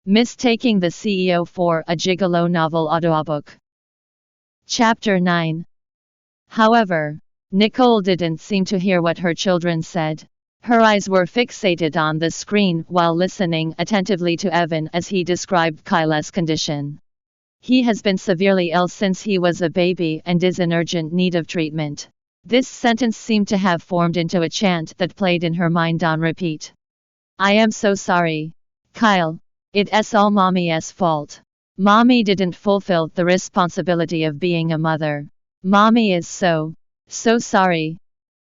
Mistaking the CEO for a Gigolo novel audiobook. Chapter 9. However, Nicole didn't seem to hear what her children said. Her eyes were fixated on the screen while listening attentively to Evan as he described Kyle's condition. He has been severely ill since he was a baby and is in urgent need of treatment. This sentence seemed to have formed into a chant that played in her mind on repeat. I am so sorry, Kyle. It's all Mommy's fault. Mommy didn't fulfill the responsibility of being a mother. Mommy is so sorry.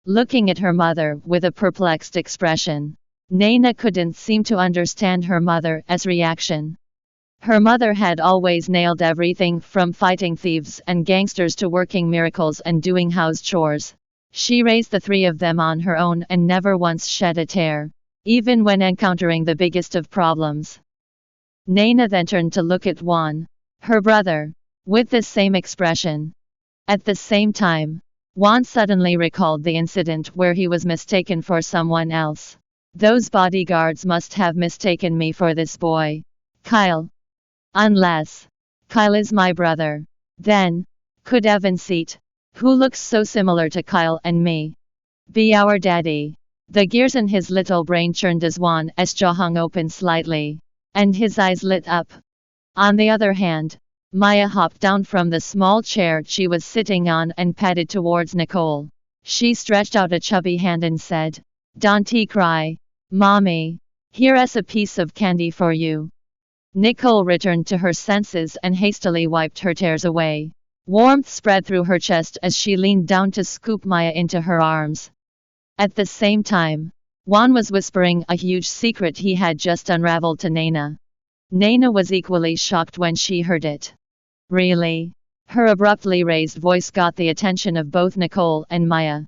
Looking at her mother with a perplexed expression, Naina couldn't seem to understand her mother's reaction. Her mother had always nailed everything from fighting thieves and gangsters to working miracles and doing house chores. She raised the three of them on her own and never once shed a tear, even when encountering the biggest of problems. Naina then turned to look at Juan, her brother, with the same expression. At the same time, Juan suddenly recalled the incident where he was mistaken for someone else. Those bodyguards must have mistaken me for this boy, Kyle. Unless Kyle is my brother, then could Evan Seet, who looks so similar to Kyle and me, be our daddy? The gears in his little brain churned as Juan's jaw hung open slightly, and his eyes lit up. On the other hand, Maya hopped down from the small chair she was sitting on and padded towards Nicole. She stretched out a chubby hand and said, Don't cry, Mommy. Here's a piece of candy for you. Nicole returned to her senses and hastily wiped her tears away. Warmth spread through her chest as she leaned down to scoop Maya into her arms. At the same time, Juan was whispering a huge secret he had just unraveled to Naina. Naina was equally shocked when she heard it. Really? Her abruptly raised voice got the attention of both Nicole and Maya.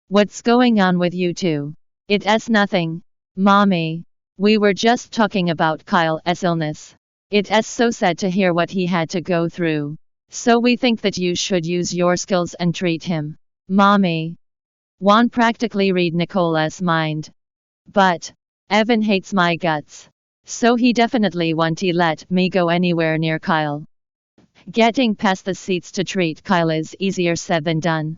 What's going on with you two? It's nothing, Mommy. We were just talking about Kyle's illness. It's so sad to hear what he had to go through. So we think that you should use your skills and treat him, Mommy. Juan practically read Nicole's mind. But Evan hates my guts. So he definitely won't let me go anywhere near Kyle. Getting past the Seets to treat Kyle is easier said than done.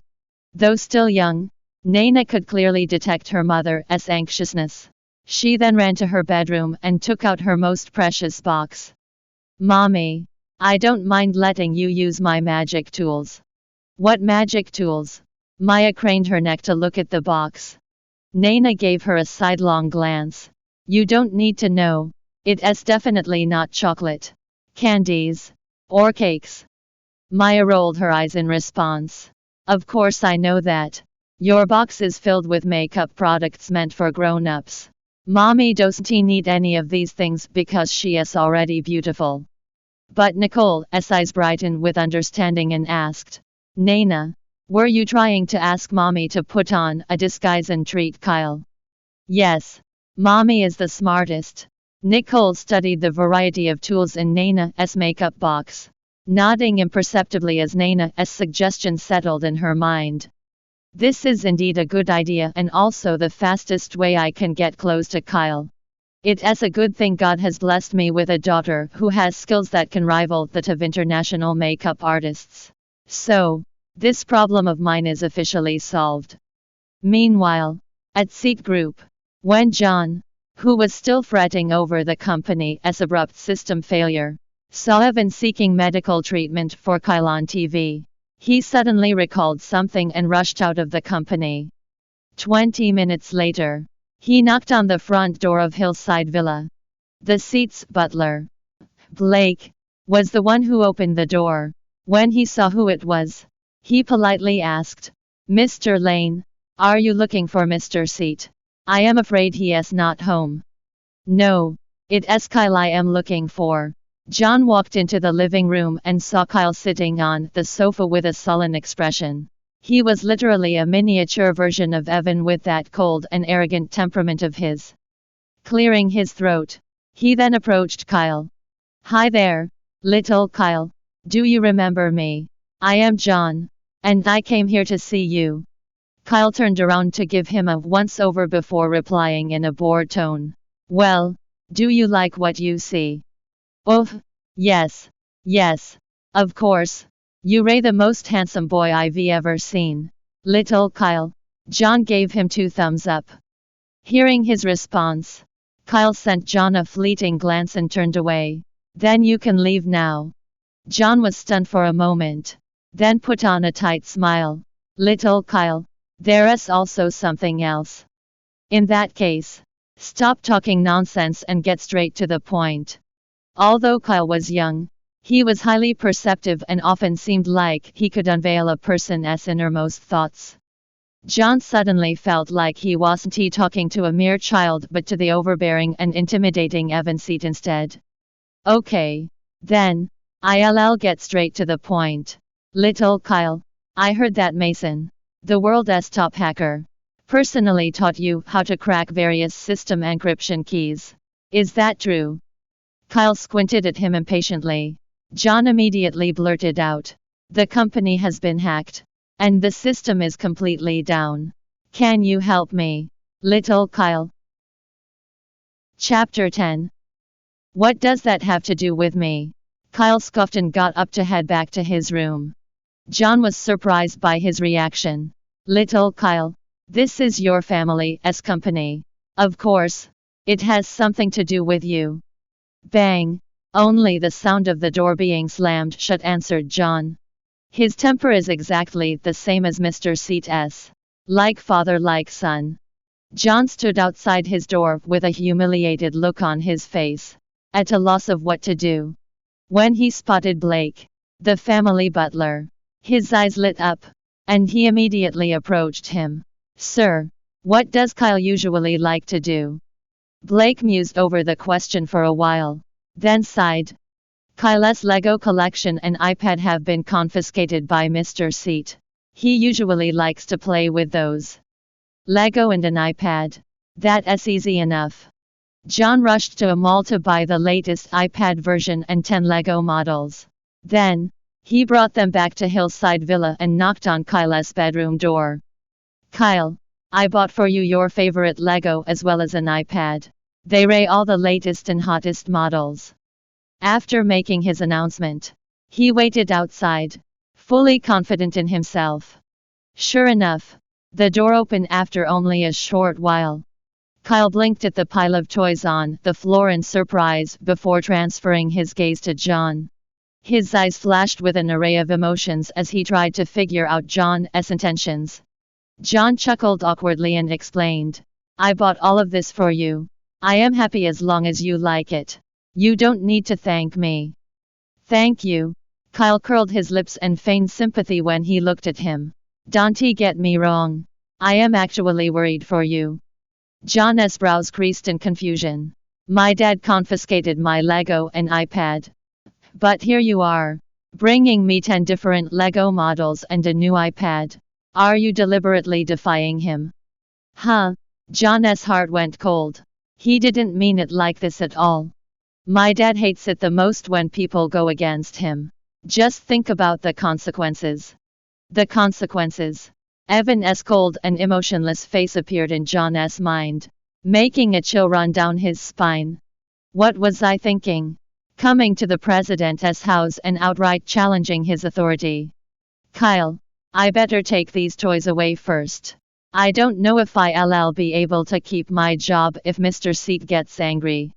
Though still young, Naina could clearly detect her mother's anxiousness. She then ran to her bedroom and took out her most precious box. Mommy, I don't mind letting you use my magic tools. What magic tools? Maya craned her neck to look at the box. Naina gave her a sidelong glance. You don't need to know. It's definitely not chocolate, candies, or cakes. Maya rolled her eyes in response. Of course I know that. Your box is filled with makeup products meant for grown-ups. Mommy doesn't need any of these things because she is already beautiful. But Nicole's eyes brightened with understanding and asked, Naina, were you trying to ask Mommy to put on a disguise and treat Kyle? Yes. Mommy is the smartest. Nicole studied the variety of tools in Naina's makeup box, nodding imperceptibly as Naina's suggestion settled in her mind. This is indeed a good idea and also the fastest way I can get close to Kyle. It's a good thing God has blessed me with a daughter who has skills that can rival that of international makeup artists. So, this problem of mine is officially solved. Meanwhile, at Seet Group, when John, who was still fretting over the company's abrupt system failure, saw Evan seeking medical treatment for Kyle on TV, he suddenly recalled something and rushed out of the company. 20 minutes later, he knocked on the front door of Hillside Villa. The Seet's butler, Blake, was the one who opened the door. When he saw who it was, he politely asked, Mr. Lane, are you looking for Mr. Seet? I am afraid he is not home. No, it's Kyle I am looking for. John walked into the living room and saw Kyle sitting on the sofa with a sullen expression. He was literally a miniature version of Evan with that cold and arrogant temperament of his. Clearing his throat, he then approached Kyle. Hi there, little Kyle. Do you remember me? I am John, and I came here to see you. Kyle turned around to give him a once-over before replying in a bored tone. Well, do you like what you see? Oh, yes, yes, of course. You're the most handsome boy I've ever seen. Little Kyle. John gave him 2 thumbs up. Hearing his response, Kyle sent John a fleeting glance and turned away. Then you can leave now. John was stunned for a moment, then put on a tight smile. Little Kyle, there's also something else. In that case, stop talking nonsense and get straight to the point. Although Kyle was young, he was highly perceptive and often seemed like he could unveil a person's innermost thoughts. John suddenly felt like he wasn't talking to a mere child but to the overbearing and intimidating Seet instead. Okay. Then, I'll get straight to the point. Little Kyle, I heard that Mason, the world's top hacker, personally taught you how to crack various system encryption keys. Is that true? Kyle squinted at him impatiently. John immediately blurted out. The company has been hacked. And the system is completely down. Can you help me? Little Kyle. Chapter 10. What does that have to do with me? Kyle scoffed and got up to head back to his room. John was surprised by his reaction. Little Kyle, this is your family's company. Of course, it has something to do with you. Bang! Only the sound of the door being slammed shut answered John. His temper is exactly the same as Mr. Seet's. Like father, like son. John stood outside his door with a humiliated look on his face, at a loss of what to do. When he spotted Blake, the family butler, his eyes lit up, and he immediately approached him. Sir, what does Kyle usually like to do? Blake mused over the question for a while, then sighed. Kyle's Lego collection and iPad have been confiscated by Mr. Seet. He usually likes to play with those. Lego and an iPad. That's easy enough. John rushed to a mall to buy the latest iPad version and 10 Lego models. Then, he brought them back to Hillside Villa and knocked on Kyle's bedroom door. Kyle, I bought for you your favorite Lego as well as an iPad. They're all the latest and hottest models. After making his announcement, he waited outside, fully confident in himself. Sure enough, the door opened after only a short while. Kyle blinked at the pile of toys on the floor in surprise before transferring his gaze to John. His eyes flashed with an array of emotions as he tried to figure out John's intentions. John chuckled awkwardly and explained, I bought all of this for you. I am happy as long as you like it. You don't need to thank me. Thank you. Kyle curled his lips and feigned sympathy when he looked at him. Don't get me wrong. I am actually worried for you. John's brows creased in confusion. My dad confiscated my Lego and iPad. But here you are, bringing me 10 different Lego models and a new iPad. Are you deliberately defying him? Huh? John's heart went cold. He didn't mean it like this at all. My dad hates it the most when people go against him. Just think about the consequences. The consequences. Evan's cold and emotionless face appeared in John's mind, making a chill run down his spine. What was I thinking? Coming to the president's house and outright challenging his authority. Kyle, I better take these toys away first. I don't know if I'll be able to keep my job if Mr. Seet gets angry.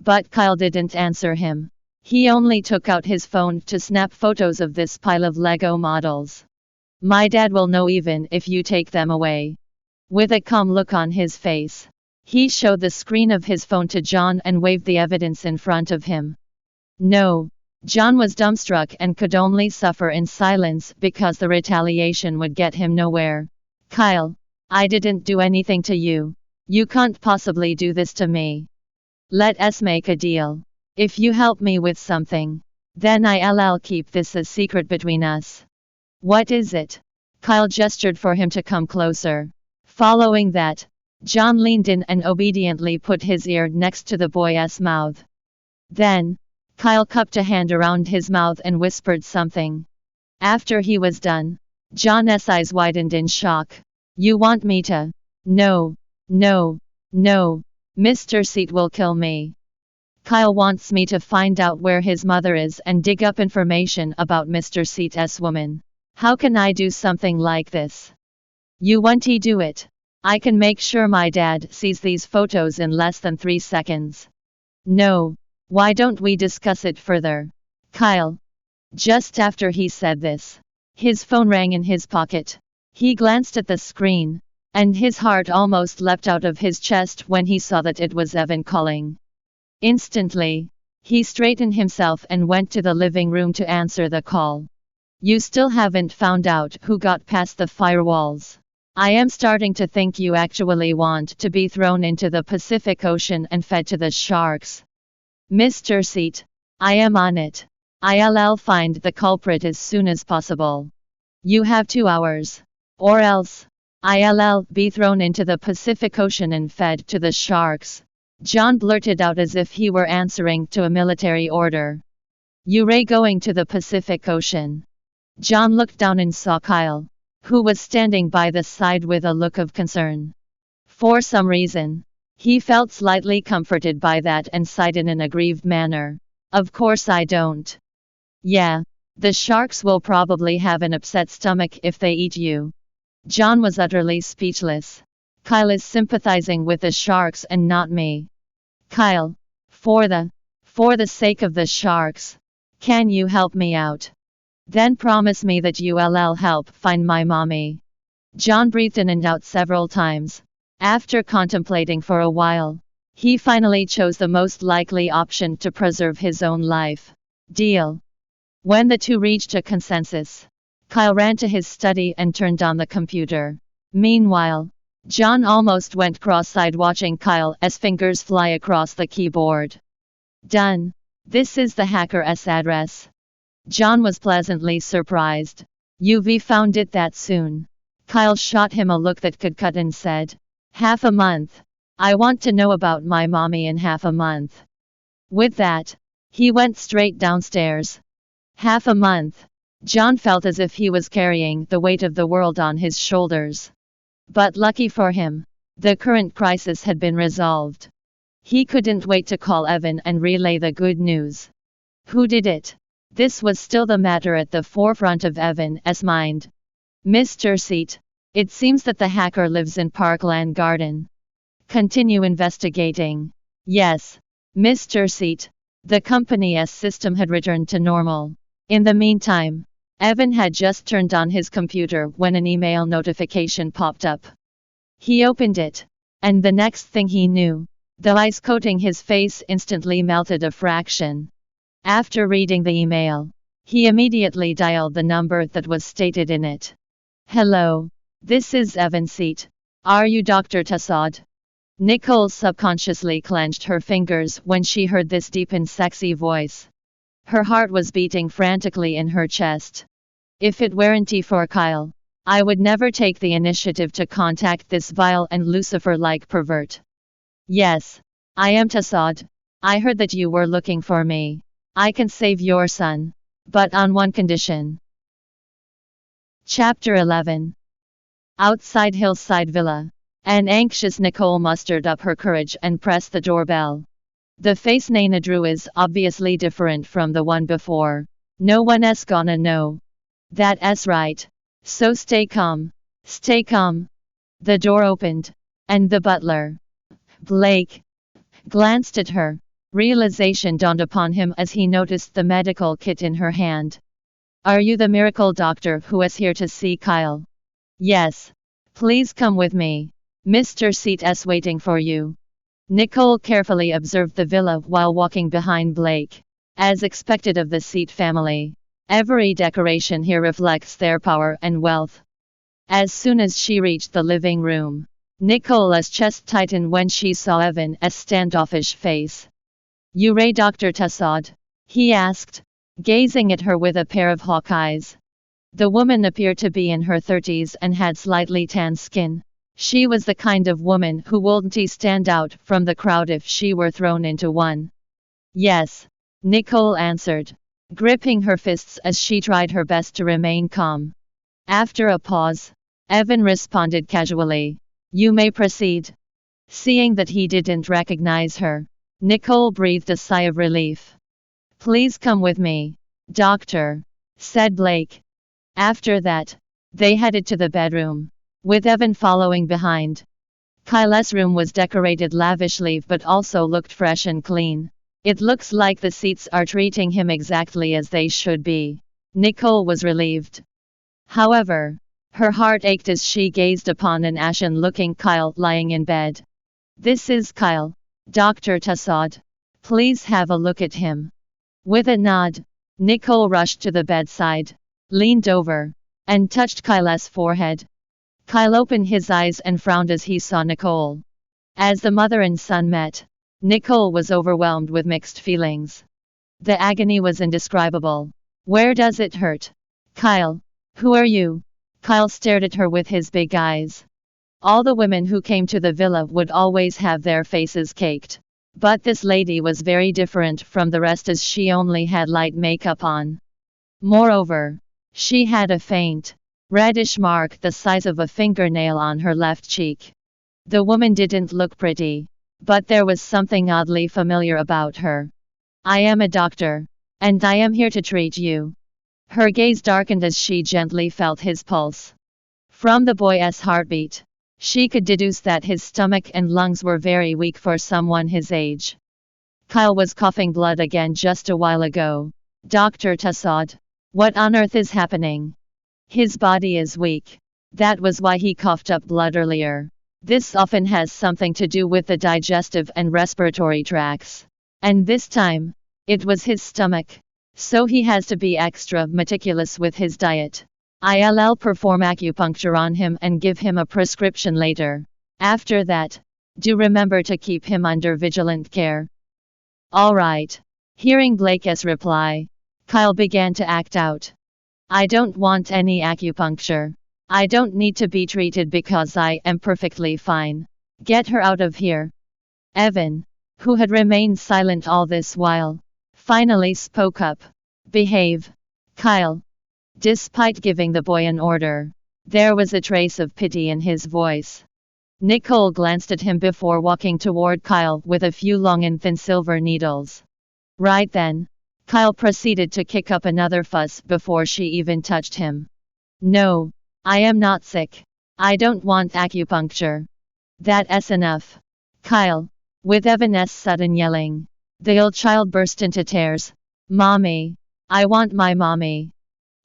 But Kyle didn't answer him. He only took out his phone to snap photos of this pile of Lego models. My dad will know even if you take them away. With a calm look on his face, he showed the screen of his phone to John and waved the evidence in front of him. No. John was dumbstruck and could only suffer in silence because the retaliation would get him nowhere. Kyle, I didn't do anything to you. You can't possibly do this to me. Let's make a deal. If you help me with something, then I'll keep this a secret between us. What is it? Kyle gestured for him to come closer. Following that, John leaned in and obediently put his ear next to the boy's mouth. Then, Kyle cupped a hand around his mouth and whispered something. After he was done, John's eyes widened in shock. You want me to? No, no, no. Mr. Seet will kill me. Kyle wants me to find out where his mother is and dig up information about Mr. Seet's woman. How can I do something like this? You won't do it. I can make sure my dad sees these photos in less than 3 seconds. No. Why don't we discuss it further? Kyle. Just after he said this, his phone rang in his pocket. He glanced at the screen, and his heart almost leapt out of his chest when he saw that it was Evan calling. Instantly, he straightened himself and went to the living room to answer the call. You still haven't found out who got past the firewalls. I am starting to think you actually want to be thrown into the Pacific Ocean and fed to the sharks. Mr. Seet, I am on it. I'll find the culprit as soon as possible. You have 2 hours. Or else, I'll be thrown into the Pacific Ocean and fed to the sharks. John blurted out as if he were answering to a military order. You're going to the Pacific Ocean. John looked down and saw Kyle, who was standing by the side with a look of concern. For some reason, he felt slightly comforted by that and sighed in an aggrieved manner. Of course I don't. Yeah, the sharks will probably have an upset stomach if they eat you. John was utterly speechless. Kyle is sympathizing with the sharks and not me. Kyle, for the sake of the sharks, can you help me out? Then promise me that you'll help find my mommy. John breathed in and out several times. After contemplating for a while, he finally chose the most likely option to preserve his own life. Deal. When the two reached a consensus, Kyle ran to his study and turned on the computer. Meanwhile, John almost went cross-eyed watching Kyle's fingers fly across the keyboard. Done. This is the hacker's address. John was pleasantly surprised. You've found it that soon. Kyle shot him a look that could cut and said, half a month. I want to know about my mommy in half a month. With that, he went straight downstairs. Half a month. John felt as if he was carrying the weight of the world on his shoulders. But lucky for him, the current crisis had been resolved. He couldn't wait to call Evan and relay the good news. Who did it? This was still the matter at the forefront of Evan's mind. Mr. Seet, it seems that the hacker lives in Parkland Garden. Continue investigating. Yes, Mr. Seet. The company's system had returned to normal. In the meantime, Evan had just turned on his computer when an email notification popped up. He opened it, and the next thing he knew, the ice coating his face instantly melted a fraction. After reading the email, he immediately dialed the number that was stated in it. Hello, this is Evan Seet. Are you Dr. Tassad? Nicole subconsciously clenched her fingers when she heard this deep and sexy voice. Her heart was beating frantically in her chest. If it weren't for Kyle, I would never take the initiative to contact this vile and Lucifer-like pervert. Yes, I am Tassad. I heard that you were looking for me. I can save your son, but on one condition. Chapter 11. Outside Hillside Villa, an anxious Nicole mustered up her courage and pressed the doorbell. The face Nana drew is obviously different from the one before. No one's gonna know. That's right. So stay calm. Stay calm. The door opened, and the butler, Blake, glanced at her. Realization dawned upon him as he noticed the medical kit in her hand. Are you the miracle doctor who is here to see Kyle? Yes. Please come with me. Mr. Seet's waiting for you. Nicole carefully observed the villa while walking behind Blake. As expected of the Seet family, every decoration here reflects their power and wealth. As soon as she reached the living room, Nicole's chest tightened when she saw Evan's standoffish face. You're Dr. Tassad? He asked, gazing at her with a pair of hawk eyes. The woman appeared to be in her 30s and had slightly tan skin. She was the kind of woman who wouldn't stand out from the crowd if she were thrown into one. Yes, Nicole answered, gripping her fists as she tried her best to remain calm. After a pause, Evan responded casually, you may proceed. Seeing that he didn't recognize her, Nicole breathed a sigh of relief. "Please come with me, doctor," said Blake. After that, they headed to the bedroom, with Evan following behind. Kyle's room was decorated lavishly but also looked fresh and clean. "It looks like the Seets are treating him exactly as they should be." Nicole was relieved. However, her heart ached as she gazed upon an ashen-looking Kyle lying in bed. "This is Kyle, Dr. Tassad. Please have a look at him." With a nod, Nicole rushed to the bedside, leaned over, and touched Kyle's forehead. Kyle opened his eyes and frowned as he saw Nicole. As the mother and son met, Nicole was overwhelmed with mixed feelings. The agony was indescribable. "Where does it hurt?" "Kyle, who are you?" Kyle stared at her with his big eyes. All the women who came to the villa would always have their faces caked. But this lady was very different from the rest as she only had light makeup on. Moreover, she had a faint, reddish mark the size of a fingernail on her left cheek. The woman didn't look pretty, but there was something oddly familiar about her. "I am a doctor, and I am here to treat you." Her gaze darkened as she gently felt his pulse. From the boy's heartbeat, she could deduce that his stomach and lungs were very weak for someone his age. Kyle was coughing blood again just a while ago. "Dr. Tassad, what on earth is happening?" "His body is weak. That was why he coughed up blood earlier. This often has something to do with the digestive and respiratory tracts. And this time, it was his stomach. So he has to be extra meticulous with his diet. I'll perform acupuncture on him and give him a prescription later. After that, do remember to keep him under vigilant care." "All right." Hearing Blake's reply, Kyle began to act out. "I don't want any acupuncture. I don't need to be treated because I am perfectly fine. Get her out of here." Evan, who had remained silent all this while, finally spoke up. "Behave, Kyle." Despite giving the boy an order, there was a trace of pity in his voice. Nicole glanced at him before walking toward Kyle with a few long and thin silver needles. Right then, Kyle proceeded to kick up another fuss before she even touched him. "No, I am not sick. I don't want acupuncture." "That's enough, Kyle." With Evan's sudden yelling, the old child burst into tears. "Mommy, I want my mommy."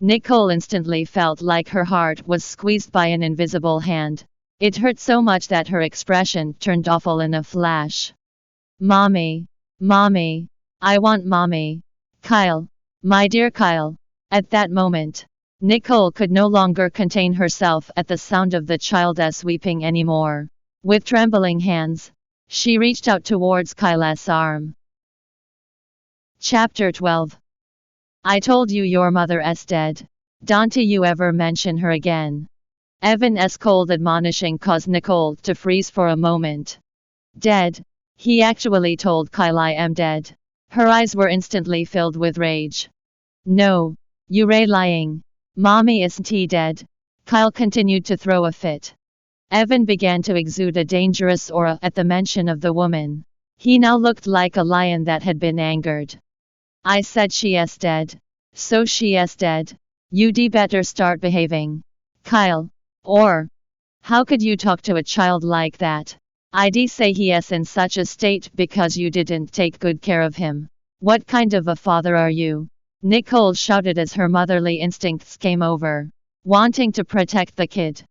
Nicole instantly felt like her heart was squeezed by an invisible hand. It hurt so much that her expression turned awful in a flash. "Mommy, mommy, I want mommy. Kyle, my dear Kyle." At that moment, Nicole could no longer contain herself at the sound of the child's weeping anymore. With trembling hands, she reached out towards Kyle's arm. Chapter 12. "I told you your mother's dead. Don't you ever mention her again." Evan's cold admonishing caused Nicole to freeze for a moment. "Dead?" He actually told Kyle I am dead. Her eyes were instantly filled with rage. "No, you're lying. Mommy isn't dead." Kyle continued to throw a fit. Evan began to exude a dangerous aura at the mention of the woman. He now looked like a lion that had been angered. "I said she is dead. So she is dead. You'd better start behaving, Kyle. Or, how could you talk to a child like that? I'd say he is in such a state because you didn't take good care of him. What kind of a father are you?" Nicole shouted as her motherly instincts came over, wanting to protect the kid.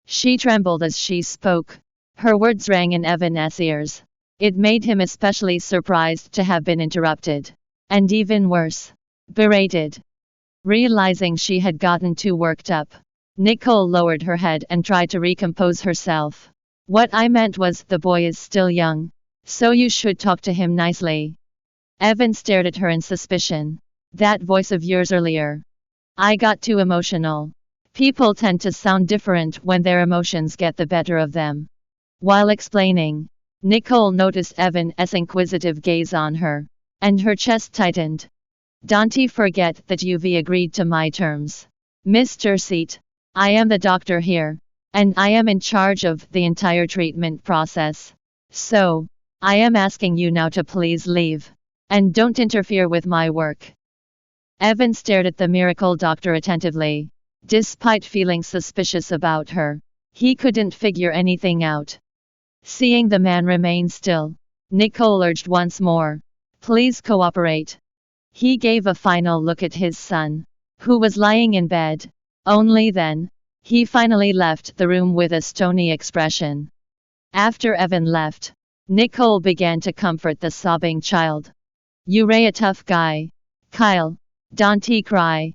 She trembled as she spoke. Her words rang in Evan's ears. It made him especially surprised to have been interrupted. And even worse, berated. Realizing she had gotten too worked up, Nicole lowered her head and tried to recompose herself. "What I meant was the boy is still young, so you should talk to him nicely." Evan stared at her in suspicion. "That voice of yours earlier. I got too emotional." People tend to sound different when their emotions get the better of them. While explaining, Nicole noticed Evan's inquisitive gaze on her, and her chest tightened. "Don't forget that you've agreed to my terms, Mr. Seet. I am the doctor here, and I am in charge of the entire treatment process. So, I am asking you now to please leave. And don't interfere with my work. Evan stared at the miracle doctor attentively. Despite feeling suspicious about her, he couldn't figure anything out. Seeing the man remain still, Nicole urged once more. Please cooperate. He gave a final look at his son, who was lying in bed. Only then, he finally left the room with a stony expression. After Evan left, Nicole began to comfort the sobbing child. You're a tough guy, Kyle. Don't cry.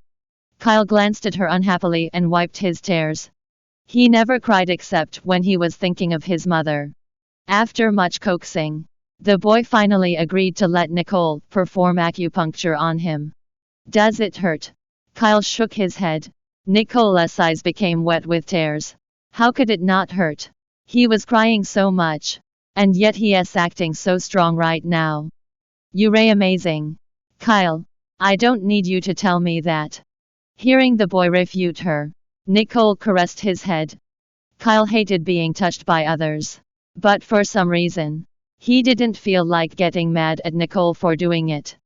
Kyle glanced at her unhappily and wiped his tears. He never cried except when he was thinking of his mother. After much coaxing, the boy finally agreed to let Nicole perform acupuncture on him. Does it hurt? Kyle shook his head. Nicole's eyes became wet with tears. How could it not hurt? He was crying so much, and yet he is acting so strong right now. You're amazing, Kyle. I don't need you to tell me that. Hearing the boy refute her, Nicole caressed his head. Kyle hated being touched by others, but for some reason, he didn't feel like getting mad at Nicole for doing it.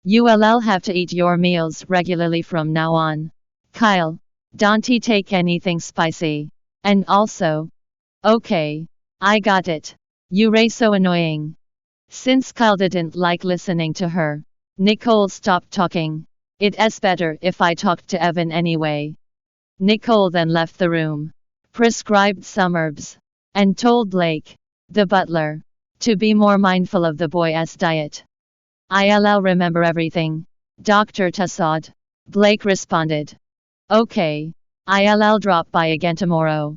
You'll have to eat your meals regularly from now on. Kyle, don't take anything spicy. And also, okay, I got it. You're so annoying. Since Kyle didn't like listening to her, Nicole stopped talking. It's better if I talk to Evan anyway. Nicole then left the room, prescribed some herbs, and told Blake, the butler, to be more mindful of the boy's diet. I'll remember everything, Dr. Tassad. Blake responded. Okay, I'll drop by again tomorrow.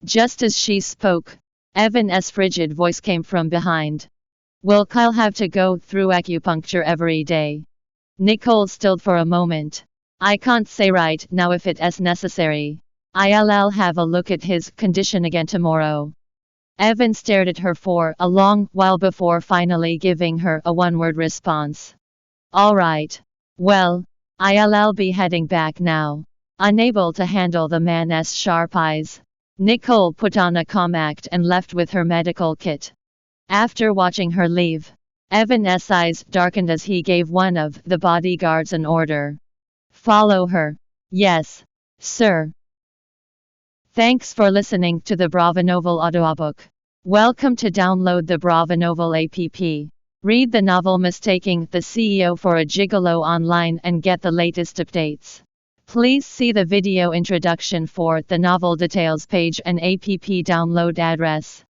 Just as she spoke, Evan's frigid voice came from behind. Will Kyle have to go through acupuncture every day? Nicole stilled for a moment. I can't say right now if it is necessary. I'll have a look at his condition again tomorrow. Evan stared at her for a long while before finally giving her a one-word response. All right. Well, I'll be heading back now. Unable to handle the man's sharp eyes, Nicole put on a calm act and left with her medical kit. After watching her leave, Evan's eyes darkened as he gave one of the bodyguards an order. Follow her. Yes, sir. Thanks for listening to the Bravonovel audiobook. Welcome to download the Bravonovel app. Read the novel Mistaking the CEO for a Gigolo online and get the latest updates. Please see the video introduction for the novel details page and app download address.